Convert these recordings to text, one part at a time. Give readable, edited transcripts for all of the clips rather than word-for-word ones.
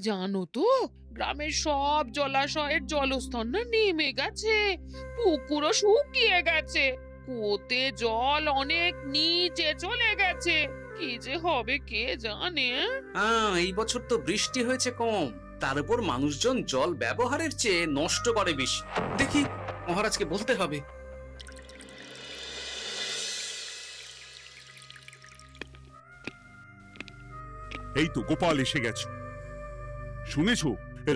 জানো তো, গ্রামের সব জলাশয়ের জলস্তর না নেমে গেছে, পুকুরও শুকিয়ে গেছে, কুয়োতে জল অনেক নিচে চলে গেছে। কি যে হবে কে জানে। এই বছর তো বৃষ্টি হয়েছে কম, তার উপর মানুষজন জল ব্যবহারের চেয়ে নষ্ট করে বেশি। দেখি, মহারাজকে বলতে হবে। এই তো গোপাল এসে গেছে। শুনেছো,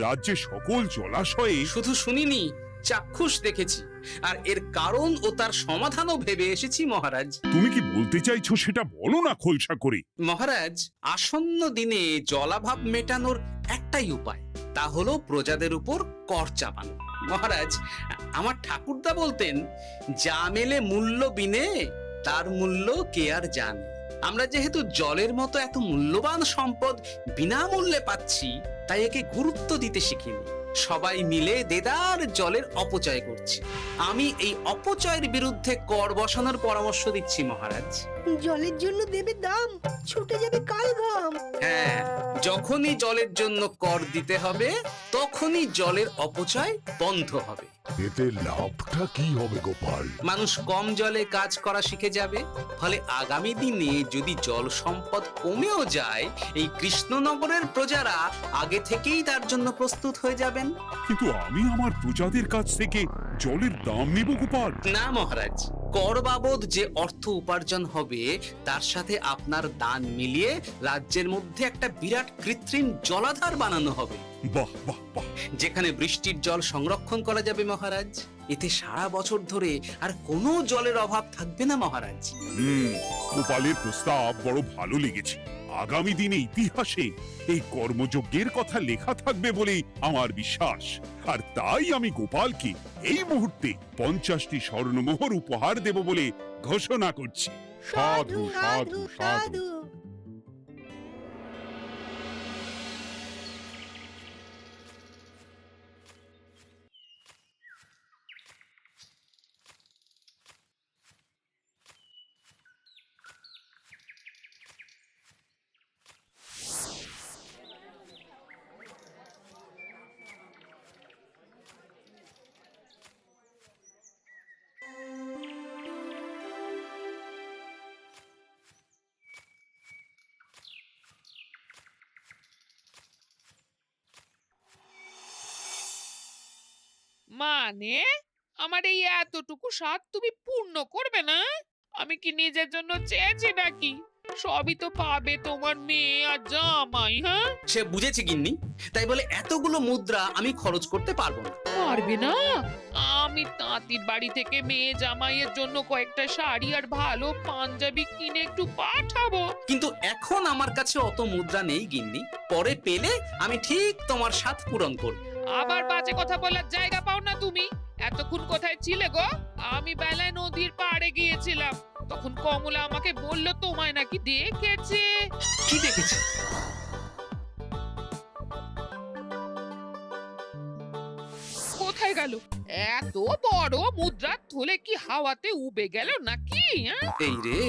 রাজ্যের সকল জলাশয়ে শুধু শুনিনি, চাক্ষুষ দেখেছি, আর এর কারণ ও তার সমাধানও ভেবে এসেছি মহারাজ। তুমি কি বলতে চাইছো সেটা বলো না খোলসা করে। মহারাজ, আসন্ন দিনে জলাভাব মেটানোর একটাই উপায়, তা হলো প্রজাদের উপর কর চাপানো। মহারাজ, আমার ঠাকুরদা বলতেন, যা মেলে মূল্য বিনে তার মূল্য কে আর জানে। আমরা যেহেতু জলের মতো এত মূল্যবান সম্পদ বিনামূল্যে পাচ্ছি, তাই একে গুরুত্ব দিতে শিখিনি। সবাই মিলে দেদার জলের অপচয় করছে। আমি এই অপচয়ের বিরুদ্ধে কর বসানোর পরামর্শ দিচ্ছি মহারাজ। জলের জন্য দেবে দাম, ছুটে যাবে কাল ঘাম। হ্যাঁ, যখনই জলের জন্য কর দিতে হবে, তখনই জলের অপচয় বন্ধ হবে। এতে লাভটা কি হবে গোপাল? মানুষ কম জলে কাজ করা শিখে যাবে, ফলে আগামী দিনে যদি জল সম্পদ কমেও যায়, এই কৃষ্ণনগরের প্রজারা আগে থেকেই তার জন্য প্রস্তুত হয়ে যাবেন। কিন্তু আমি আমার প্রজাদের কাছ থেকে জলের দাম নেব গোপাল? না মহারাজ, কর বাবদ যে অর্থ উপার্জন হবে, তার সাথে আপনার দান মিলিয়ে রাজ্যের মধ্যে একটা বিরাট কৃত্রিম জলাধার বানানো হবে। বাহ বাহ বাহ! যেখানে বৃষ্টির জল সংরক্ষণ করা যাবে মহারাজ। এতে সারা বছর ধরে আর কোনো জলের অভাব থাকবে না মহারাজ। গোপালের প্রস্তাব বড় ভালো লেগেছে। আগামী দিনে ইতিহাসে এই কর্মযজ্ঞের কথা লেখা থাকবে বলেই আমার বিশ্বাস। আর তাই আমি গোপালকে এই মুহূর্তে 50টি স্বর্ণমোহর উপহার দেব বলে ঘোষণা করছি। সাধু সাধু সাধু। মানে আমার এই এতটুকু স্বাদ তুমি পূর্ণ করবে না? আমি কি নিজের জন্য চেয়েছি নাকি? সবই তো পাবে তোমার মেয়ে আর জামাই। হ্যাঁ, সে বুঝেছি গিন্নি, তাই বলে এতগুলো মুদ্রা আমি খরচ করতে পারবো না। পারবে না? আমি তাঁতির বাড়ি থেকে মেয়ে জামাইয়ের জন্য কয়েকটা শাড়ি আর ভালো পাঞ্জাবি কিনে একটু পাঠাবো। কিন্তু এখন আমার কাছে অত মুদ্রা নেই গিন্নি, পরে পেলে আমি ঠিক তোমার স্বাদ পূরণ করব। আবার বাজে কথা বলার জায়গা পাও না তুমি। এতক্ষণ কোথায় ছিলে গো? আমি বেলায় নদীর পাড়ে গিয়েছিলাম, তখন কমলা আমাকে বলল তোমায় নাকি দেখেছে। কি দেখেছি? কোথায় গেল? এত বড় মুদ্রা থলে কি হাওয়াতে উবে গেল নাকি? এই রে,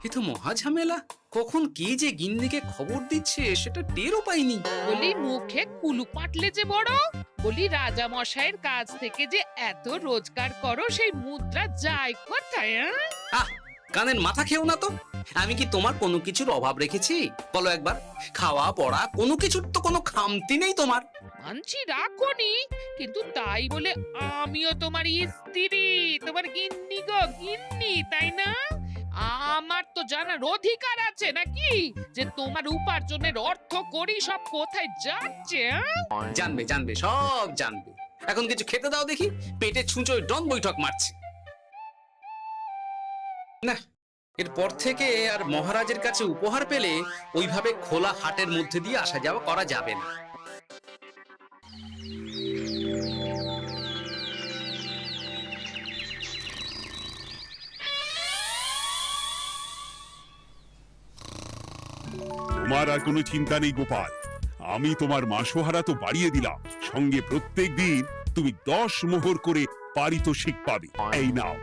এ তো মহা ঝামেলা। কখন কে যে গিন্নিকে খবর দিচ্ছে সেটা টেরও পাইনি। বলি মুখে কুলু পাটলে যে বড়, বলি রাজা মশাইয়ের কাছ থেকে যে এত রোজগার করো, সেই মুদ্রা যায় কোথায়? আহ, কানের মাথা খেও না তো। আমি কি তোমার কোনো কিছুর অভাব রেখেছি? বলো একবার। খাওয়া পড়া কোনো কিছুর তো কোনো খামতি নেই তোমার। মানছি রাখোনি, কিন্তু তাই বলে আমিও তোমার স্ত্রী, তোমার গিন্নি গো গিন্নি, তাই না? আমার তো জানার অধিকার আছে নাকি যে তোমার উপার্জনের অর্থ করি সব কোথায় যাচ্ছে? জানবে জানবে, সব জানবে। এখন কিছু খেতে দাও দেখি, পেটে ছুঁচোয় ডন বৈঠক মারছে। না, এরপর থেকে আর মহারাজের কাছে উপহার পেলে ওইভাবে খোলা হাটের মধ্যে দিয়ে আসা যাওয়া করা যাবে না। তোমার আর কোনো চিন্তা নেই গোপাল। আমি তোমার মাসোহারা তো বাড়িয়ে দিলাম, সঙ্গে প্রত্যেক দিন তুমি 10 মোহর করে পারিতোষিক পাবে। এই নাও।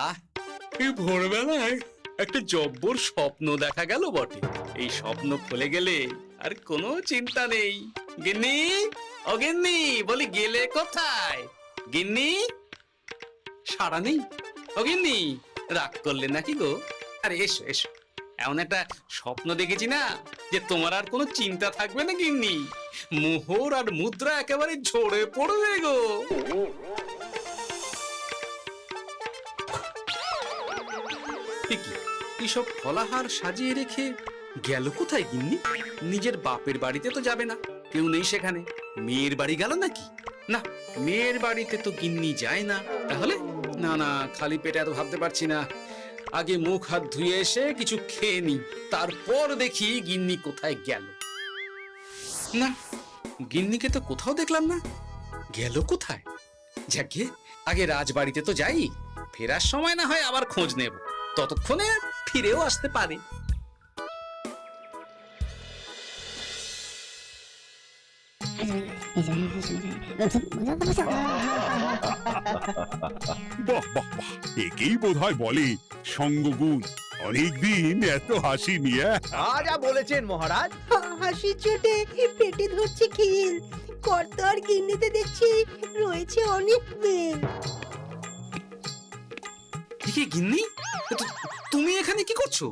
আহ, এই ভোরবেলায় একটা জব্বর স্বপ্ন দেখা গেল বটে। এই স্বপ্ন খুলে গেলে আর কোনো চিন্তা নেই। গিন্নি, ও গিন্নি, বলি গেলে কোথায়? গিন্নি, সারা নেই। ও গিন্নি, রাগ করলে নাকি গো? আরে এসো এসো, এমন একটা স্বপ্ন দেখেছি না যে তোমার আর কোনো চিন্তা থাকবে না গিন্নি। মোহর আর মুদ্রা একেবারে ঝরে পড়বে গো। এইসব ফলাহার সাজিয়ে রেখে গেল কোথায় গিন্নি? নিজের বাপের বাড়িতে তো যাবে না, কেউ নেই সেখানে। মেয়ের বাড়ি গেল নাকি? না, মেয়ের বাড়িতে তো গিন্নি যায় না। তাহলে না না, খালি পেটে এত ভাবতে পারছি না। আগে মুখ হাত ধুয়ে এসে কিছু খেয়ে নি, তারপর দেখি গিন্নি কোথায় গেল। না, গিন্নিকে তো কোথাও দেখলাম না। গেল কোথায়? যাকে আগে রাজবাড়িতে তো যাই, ফেরার সময় না হয় আবার খোঁজ নেব, ততক্ষণে ফিরেও আসতে পারে। বাহ বাহ বাহ, একেই বোধহয় বলে সঙ্গগুণ। অনেকদিন এত হাসি নিয়ে। যা বলেছেন মহারাজ। হাসির চোটে পেটে ধরছে খিল। কর্তার গিন্নিতে দেখছি রয়েছে অনেক প্রেম। কি গিন্নি, তুমি এখানে কি করছো?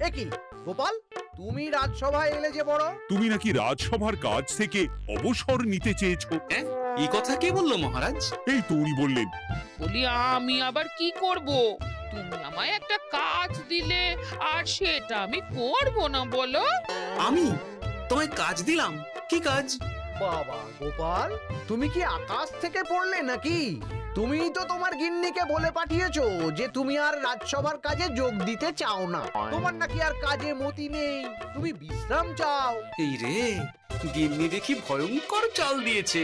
একই গোপাল, তুমি রাজসভায় এলে যে বড়। তুমি নাকি রাজসভার কাজ থেকে অবসর নিতে চেয়েছো? হ্যাঁ, এই কথা কে বললো মহারাজ? এই তো উনি বললেন। বলি আমি আবার কি করব? তুমি আমায় একটা কাজ দিলে আর সেটা আমি করব না বলো? আমি তোমায় কাজ দিলাম? কি কাজ? বাবা গোপাল, তুমি কি আকাশ থেকে পড়লে নাকি? তুমি তো তোমার গিন্নিকে বলে পাঠিয়েছো যে তুমি আর রাজসভার কাজে যোগ দিতে চাও না। তোমার নাকি আর কাজে মতি নেই, তুমি বিশ্রাম চাও। এই রে, গিন্নি দেখি ভয়ঙ্কর চাল দিয়েছে।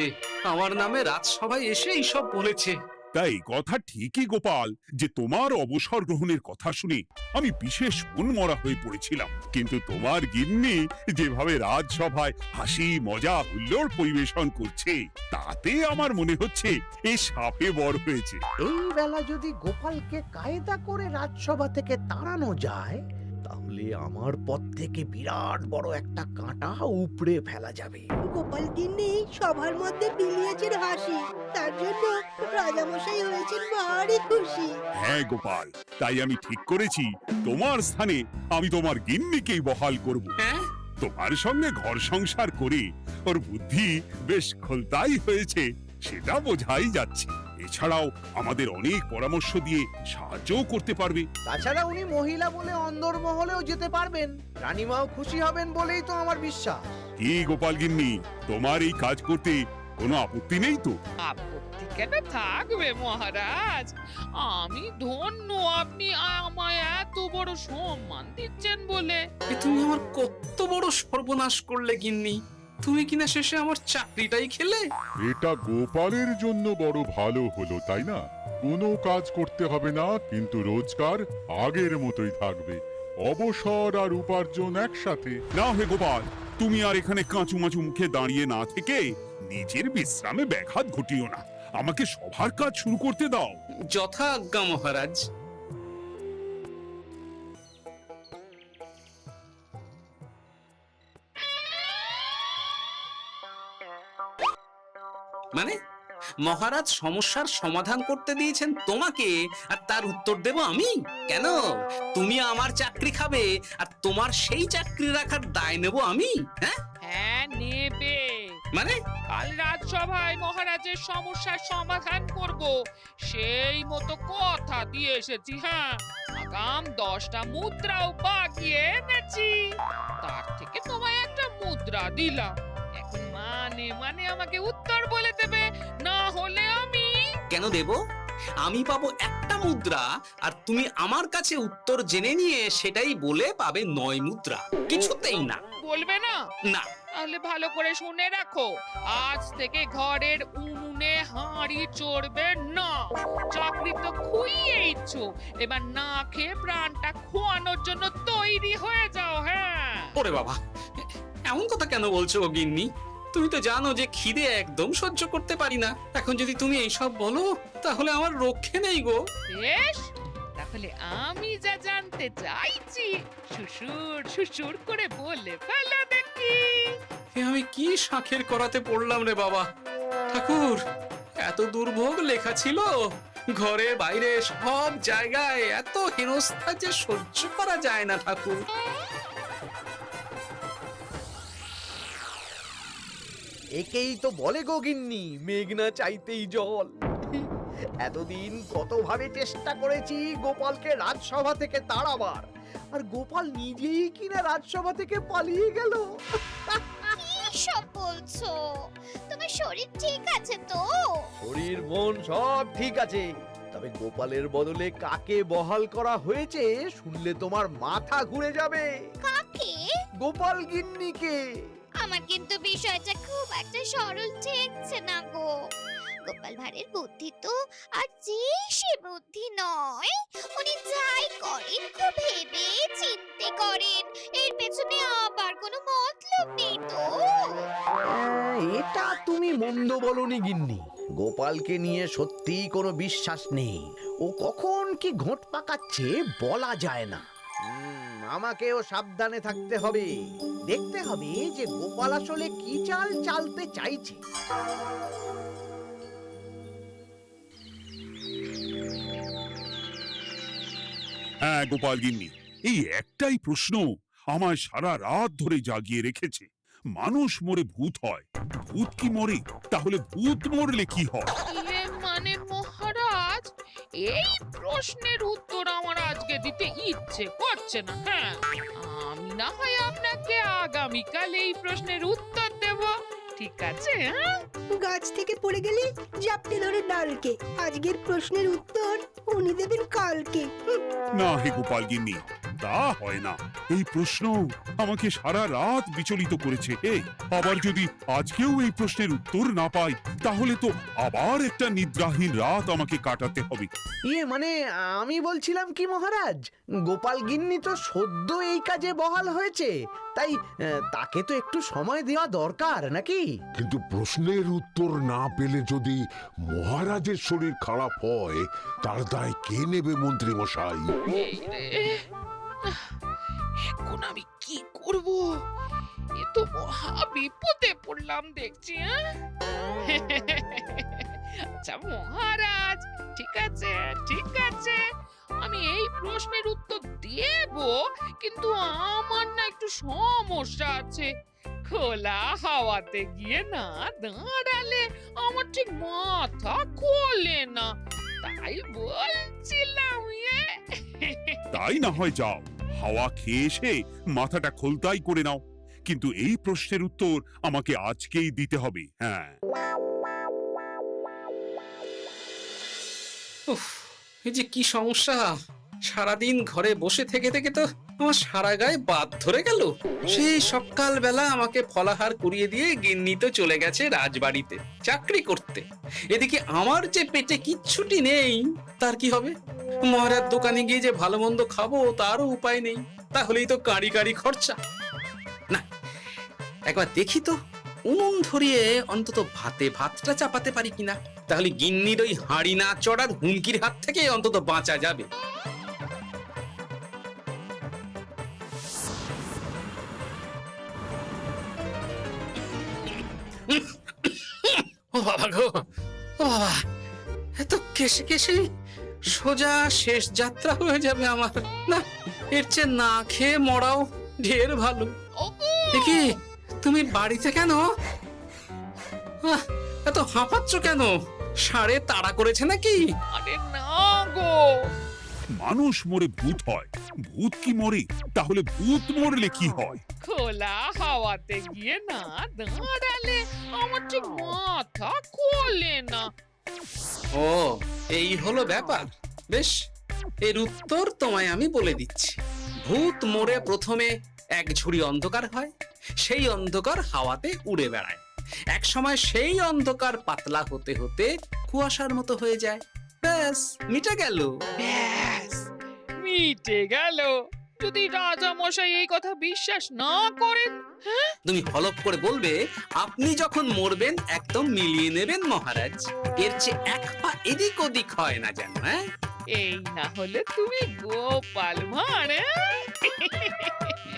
আমার নামে রাজসভায় এসে এইসব বলেছে। তাই কথা ঠিকই গোপাল, যে তোমার অবসর গ্রহণের কথা শুনে আমি বিশেষ মনমরা হয়ে পড়েছিলাম। কিন্তু তোমার গিন্নি যেভাবে রাজসভায় হাসি মজা হুল্লোড় পরিবেশন করছে, তাতে আমার মনে হচ্ছে এ সাপে বর হয়েছে। এই বেলা যদি গোপালকে কায়দা করে রাজসভা থেকে তাড়ানো যায়, তাহলে আমার পথ থেকে বিরাট বড় একটা কাঁটা উপড়ে ফেলা যাবে। গোপাল গিন্নি সবার মধ্যে বিলিয়েছেন হাসি, তার জন্য রাজামশাই হয়েছেন ভারী খুশি। হ্যাঁ গোপাল, তাই আমি ঠিক করেছি তোমার স্থানে আমি তোমার গিন্নিকেই বহাল করব। হ্যাঁ, তোমার সঙ্গে ঘর সংসার করে ওর বুদ্ধি বেশ খোলতাই হয়েছে, সেটা বোঝাই যাচ্ছে। এছাড়াও আমাদের অনেক পরামর্শ দিয়ে সাহায্যও করতে পারবে। তাছাড়া উনি মহিলা বলে অন্দরমহলেও যেতে পারবেন, রানীমাও খুশি হবেন বলেই তো আমার বিশ্বাস। কি গোপাল গিন্নি, তোমার এই কাজ করতে কোনো আপত্তি নেই তো? আপত্তি কেন থাকবে মহারাজ? আমি ধন্য আপনি আমায় এত বড় সম্মান দিচ্ছেন বলে। এ তুমি আমার কত বড় সর্বনাশ করলে গিন্নি। তুমি কিনা শেষে আমার চাকরিটাই খেলে। এটা গোপালের জন্য বড় ভালো হলো, তাই না? কোনো কাজ করতে হবে না, কিন্তু রোজগার আগের মতোই থাকবে। অবসর আর উপার্জন একসাথে। না হে গোপাল, তুমি আর এখানে কাঁচু মাচু মুখে দাঁড়িয়ে না থেকে নিজের বিশ্রামে ব্যাঘাত ঘটিও না। আমাকে সবার কাজ শুরু করতে দাও। যথা আজ্ঞা মহারাজ। মানে মহারাজ সমস্যার সমাধান করতে দিয়েছেন তোমাকে, আর তার উত্তর দেব আমি? কেন? তুমি আমার চাকরি খাবে আর তোমার সেই চাকরি রাখার দায় নেব আমি? হ্যাঁ হ্যাঁ, নেবে। মানে কাল রাজসভায় মহারাজের সমস্যার সমাধান করব, সেই মতো কথা দিয়ে এসেছি। হ্যাঁ, আগাম 10টা মুদ্রাও বাগিয়ে এনেছি। তার থেকে তোমায় একটা মুদ্রা দিলাম। এখন মানে মানে আমাকে উত্তর বলে দেবে, না হলে আমি কেন দেব? আমি পাবো একটা মুদ্রা, আর তুমি আমার কাছে উত্তর জেনে নিয়ে সেটাই বলে পাবে 9 মুদ্রা। কিছুতেই না। বলবে না? না। তাহলে ভালো করে শুনে রাখো, আজ থেকে ঘরের উনুনে হাঁড়ি চড়বে না। চাকরি তো খুইয়েইছো, এবার না খেয়ে প্রাণটা খোয়ানোর জন্য তৈরি হয়ে যাও। হ্যাঁ। ওরে বাবা, এমন কথা কেন বলছো গিন্নি? তুমি তো জানো যে খিদে একদম সহ্য করতে পারি না। এখন যদি তুমি এইসব বলো, তাহলে আমার রক্ষে নেই গো। বেশ, তা তাহলে আমি যা জানতে চাইছি শ্বশুর শ্বশুর করে বলে ফেলো দেখি। এ আমি কি শাঁখের করাতে পড়লাম রে বাবা! ঠাকুর, এত দুর্ভোগ লেখা ছিল, ঘরে বাইরে সব জায়গায় এত হেনস্থা যে সহ্য করা যায় না ঠাকুর। একেই তো বলে গো গিন্নি, মেঘ না চাইতেই জল। এতদিন কতভাবে চেষ্টা করেছি গোপালকে রাজসভা থেকে তাড়াবার, আর গোপাল নিজেই কিনা রাজসভা থেকে পালিয়ে গেল। কি সব বলছো? তোমার শরীর ঠিক আছে তো? শরীর মন সব ঠিক আছে, তবে গোপালের বদলে কাকে বহাল করা হয়েছে শুনলে তোমার মাথা ঘুরে যাবে। কাকে? গোপাল গিন্নিকে। আমার কিন্তু বিষয়টা খুব একটা সরল ঠেকছে না গো। গোপাল ভাঁড়ের বুদ্ধি তো আর যে সে বুদ্ধি নয়। উনি যাই করেন খুব ভেবে চিন্তে করেন, এর পেছনে আবার কোনো মতলব নেই তো। এটা তুমি মন্দ বলনি গিন্নি। গোপালকে নিয়ে সত্যিই কোনো বিশ্বাস নেই। ও কখন কি ঘোট পাকাচ্ছে বলা যায় না। আমাকেও সাবধানে থাকতে হবে। দেখতে হবে যে গোপাল আসলে কি চাল চালতে চাইছে। হ্যাঁ গোপাল গিন্নি, এই একটাই প্রশ্ন আমায় সারা রাত ধরে জাগিয়ে রেখেছে। মানুষ মরে ভূত হয়, ভূত কি মরে? তাহলে ভূত মরলে কি হয়? মানে মহারাজ, এই প্রশ্নের উত্তর আমার আজকে দিতে ইচ্ছে করছে না। হ্যাঁ, আমি না হয় আপনাকে আগামীকাল এই প্রশ্নের উত্তর দেব, ঠিক আছে? হ্যাঁ, গাছ থেকে পড়ে গেলে জাপটে ধরে ডালকে। আজকের প্রশ্নের উত্তর উনি দেবেন কালকে। না হে গোপাল গিন্নি, তা হয় না। এই প্রশ্ন আমাকে সারা রাত বিচলিত করেছে। আবার যদি আজকেও এই প্রশ্নের উত্তর না পাই, তাহলে তো আবার একটা নিদ্রাহীন রাত আমাকে কাটাতে হবে। মানে আমি বলছিলাম কি মহারাজ, গোপাল গিন্নি তো সদ্য এই কাজে বহাল হয়েছে, তাই তাকে তো একটু সময় দেওয়া দরকার নাকি? কিন্তু প্রশ্নের উত্তর না পেলে যদি মহারাজের শরীর খারাপ হয়, তার দায় কে নেবে মন্ত্রী মশাই? এই রে, এখন আমি কি করব? এ তো মহা বিপদে পড়লাম দেখছি। আচ্ছা মহারাজ, ঠিক আছে ঠিক আছে, আমি এই প্রশ্নের উত্তর দেব, কিন্তু আমার না একটু সমস্যা আছে। খোলা হাওয়াতে গিয়ে না দাঁড়ালে আমার ঠিক মাথা খোলে না, তাই বলছিলাম। তাই না হয় যাও, হাওয়া খেয়ে এসে মাথাটা খোলতাই করে নাও, কিন্তু এই প্রশ্নের উত্তর আমাকে আজকেই দিতে হবে। হ্যাঁ, উফ, এই যে কি সমস্যা! সারাদিন ঘরে বসে থেকে থেকে তো আমার সারা গায়ে বাদ ধরে গেল। সেই সকালবেলা আমাকে ফলাহার করিয়ে দিয়ে গিন্নি তো চলে গেছে রাজবাড়িতে চাকরি করতে। এদিকে আমার যে পেটে কিচ্ছুটি নেই, তার কি হবে? মহারাজ দোকানে গিয়ে যে ভালো মন্দ খাবো তারও উপায় নেই, তাহলেই তো কাঁড়ি কাঁড়ি খরচা। না, একবার দেখি তো উনুন ধরিয়ে অন্তত ভাতটা চাপাতে পারি কিনা, তাহলে গিন্নির ওই হাঁড়ি না চড়ার হুমকির হাত থেকে অন্তত বাঁচা যাবে। ও বাবা গো, ও বাবা, এত কেসে কেসে সোজা শেষ যাত্রা হয়ে যাবে আমার। না, এর চেয়ে না খেয়ে মরাও ঢের ভালো। কি তুমি বাড়িতে কেন? এত হাঁপাচ্ছ কেন? ষাঁড়ে তাড়া করেছে নাকি? আরে না গো, মানুষ মরে ভূত হয়, ভূত কি মরে? তাহলে ভূত মরলে কি হয়? খোলা হাওয়াতে গিয়ে না দাঁড়ালে আমার ঠিক মাথা খোলে না। ও, এই হলো ব্যাপার। বেশ, এর উত্তর তোমায় আমি বলে দিচ্ছি। ভূত মরে প্রথমে এক ঝুড়ি অন্ধকার হয়, সেই অন্ধকার হাওয়াতে উড়ে বেড়ায়। এক সময় সেই অন্ধকার পাতলা হতে হতে কুয়াশার মতো হয়ে যায়। ব্যাস, মিটে গেল। ব্যাস, মিটে গেল। যদি রাজা মশাই এই কথা বিশ্বাস না করেন, তুমি হলপ করে বলবে আপনি যখন মরবেন একদম মিলিয়ে নেবেন মহারাজ। এর চেয়ে এক পা এদিক ওদিক হয় না যেন। হ্যাঁ, এই না হলে তুমি গোপাল ভাঁড়, হ্যাঁ?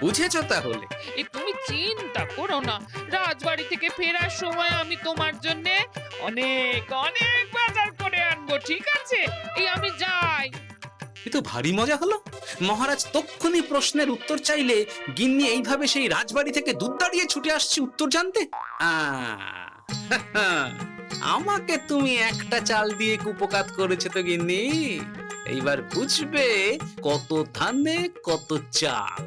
বুঝেছো তাহলে? এই তুমি চিন্তা করো না, রাজবাড়ি থেকে ফেরার সময় আমি তোমার জন্য অনেক অনেক বাজার করে আনবো, ঠিক আছে? এই আমি যাই। এ তো ভারী মজা হলো। মহারাজ তক্ষুনি প্রশ্নের উত্তর চাইলে গিন্নি এইভাবে সেই রাজবাড়ি থেকে দুধ দাঁড়িয়ে ছুটে আসছে উত্তর জানতে। আমাকে তুমি একটা চাল দিয়ে কুপকাত করেছো তো গিন্নি। এইবার বুঝবে কত ধানে কত চাল।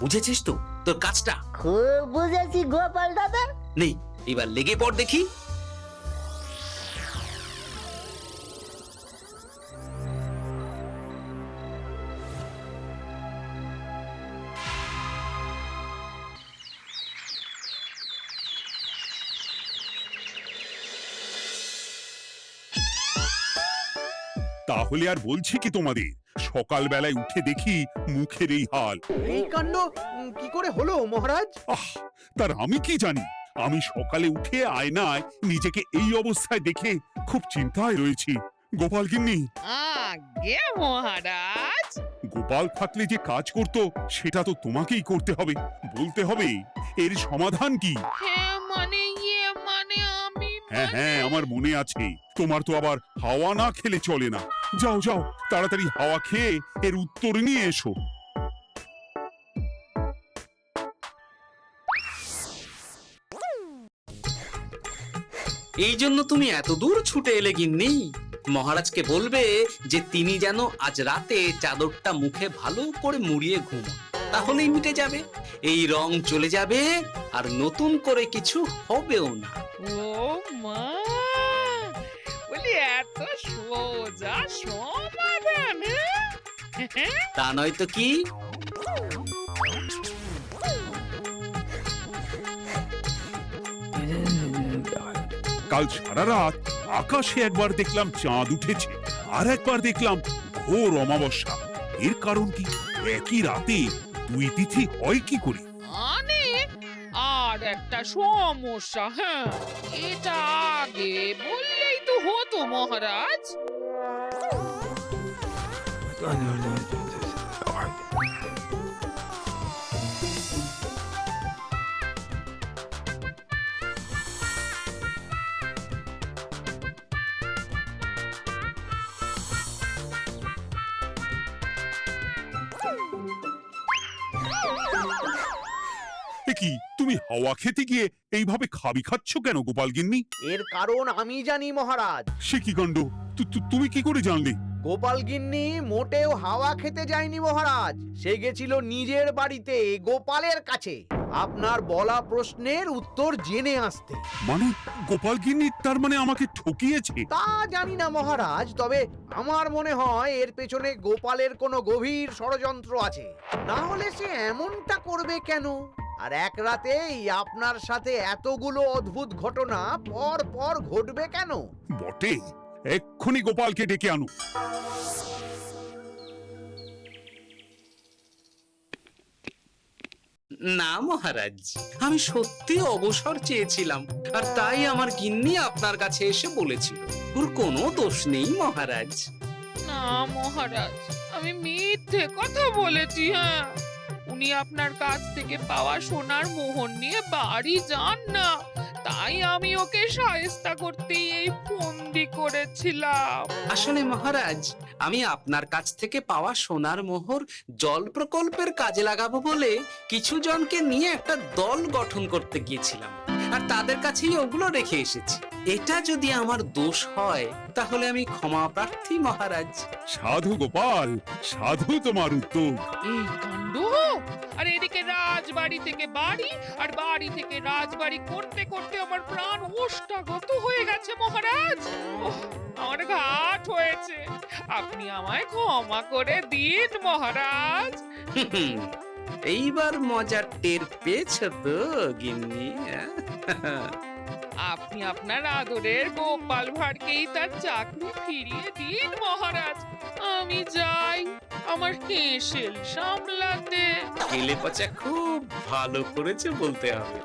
বুঝেছিস তো তোর কাজটা? খুব বুঝেছি গোপাল দাদা। নেই, এবার লেগে পড় দেখি। তাহলে আর বলছি কি তোমাদের, সকালবেলায় উঠে দেখি মুখের এই হাল। এই কাণ্ড কি করে হলো মহারাজ? আহ, তার আমি কি জানি। আমি সকালে উঠে আয়নায় নিজেকে এই অবস্থায় দেখে খুব চিন্তায় রয়েছি। গোপাল গিন্নি, আগে মহারাজ, গোপাল থাকলে যে কাজ করতো সেটা তো তোমাকেই করতে হবে। বলতে হবে এর সমাধান কি। হ্যাঁ মানে মানে আমি হ্যাঁ হ্যাঁ, আমার মনে আছে। তোমার তো আবার হাওয়া না খেলে চলে না। যাও যাও, তাড়াতাড়ি হাওয়া খেয়ে এর উত্তর নিয়ে এসো। এই জন্য তুমি এত দূর ছুটে এলে গিন্নি? মহারাজকে বলবে যে তিনি যেন আজ রাতে চাদরটা মুখে ভালো করে মুড়িয়ে ঘুমান, তাহলেই মিটে যাবে। এই রং চলে যাবে আর নতুন করে কিছু হবেও না। ও মা, বলি এত সোজা সমাধান, হ্যাঁ? তা নয় তো কি? কাল সারা রাত আকাশে একবার দেখলাম চাঁদ উঠেছে, আর একবার দেখলাম ঘোর অমাবস্যা। এর কারণ কি? একই রাতে দুই তিথি হয় কি করে? মানে আর একটা সমস্যা, হ্যাঁ, এটা আগে বললেই তো হতো মহারাজ। এ কি, তুমি হাওয়া খেতে গিয়ে এইভাবে খাবি খাচ্ছ কেন গোপাল গিন্নি? এর কারণ আমি জানি মহারাজ। সে কি কাণ্ড! তুমি কি করে জানলে? গোপাল গিন্নি মোটেও হাওয়া খেতে যায়নি মহারাজ, সে গেছিল নিজের বাড়িতে গোপালের কাছে আপনার বলা প্রশ্নের উত্তর জেনে আসতে। মানে গোপাল গিন্নি তার মানে আমাকে ঠকিয়েছে? তা জানি না মহারাজ, তবে আমার মনে হয় এর পেছনে গোপালের কোনো গভীর ষড়যন্ত্র আছে। না হলে সে এমনটা করবে কেন? আর এক রাতেই আপনার সাথে এতগুলো অদ্ভুত ঘটনা পর পর ঘটবে কেন? বটে, এক্ষুনি গোপালকে ডেকে আনো। না মহারাজ, আমি সত্যি অবসর চেয়েছিলাম, আর তাই আমার গিন্নি আপনার কাছে এসে বলেছিল। ওর কোনো দোষ নেই মহারাজ। না মহারাজ, আমি মিথ্যে কথা বলেছি, হ্যাঁ। উনি আপনার কাছ থেকে পাওয়া সোনার মোহর নিয়ে বাড়ি যান না, তাই আমি ওকে শায়েস্তা করতে এই ফন্দি করেছিলাম। আসলে মহারাজ, আমি আপনার কাছ থেকে পাওয়া সোনার মোহর জল প্রকল্পের কাজে লাগাবো বলে কিছু জনকে নিয়ে একটা দল গঠন করতে গিয়েছিলাম, আর তাদের কাছেই ওগুলো রেখে এসেছি। এটা যদি আমার দোষ হয় তাহলে আমি ক্ষমা প্রার্থী মহারাজ। সাধু গোপাল, সাধু তোমার উত্তর। এই কাণ্ড! আর এদিকে রাজবাড়ি থেকে বাড়ি, আর বাড়ি থেকে রাজবাড়ি করতে করতে আমার প্রাণ ওষ্ঠাগত হয়ে গেছে মহারাজ। ওহ, আমার ঘাট হয়েছে, আপনি আমায় ক্ষমা করে দিন মহারাজ। এইবার মজার টের পেয়েছ তো গিন্নি? আপনি আপনার আদরের গোপাল ভাঁড়কেই তার চাকরি ফিরিয়ে দিন মহারাজ। আমি যাই আমার হেসেল সামলাতে। কেলে পচা খুব ভালো করেছে বলতে হবে।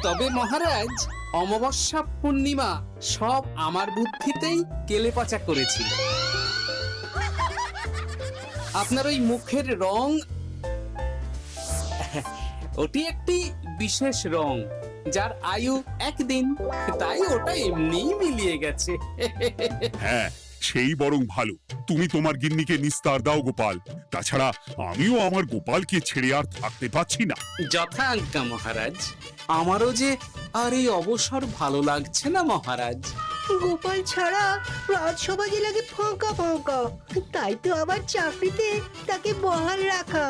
তবে মহারাজ, অমাবস্যা পূর্ণিমা সব আমার বুদ্ধিতেই কেলে পচা করেছিল। আপনার ওই মুখের রং, ওটি একটি বিশেষ রং যার আয়ু একদিন, তাই ওটা এমনিই মিলিয়ে গেছে। হ্যাঁ, সেই বরং ভালো। তুমি তোমার গিন্নিকে নিস্তার দাও গোপাল। তাছাড়া আমিও আমার গোপালকে ছেড়ে আর থাকতে পারছি না। যথা আজ্ঞা মহারাজ। আমারও যে আর এই অবসর ভালো লাগছে না মহারাজ। গোপাল ছাড়া রাজসভা যে লাগে ফাঁকা ফাঁকা, তাই তো আবার চাকরিতে তাকে বহাল রাখা।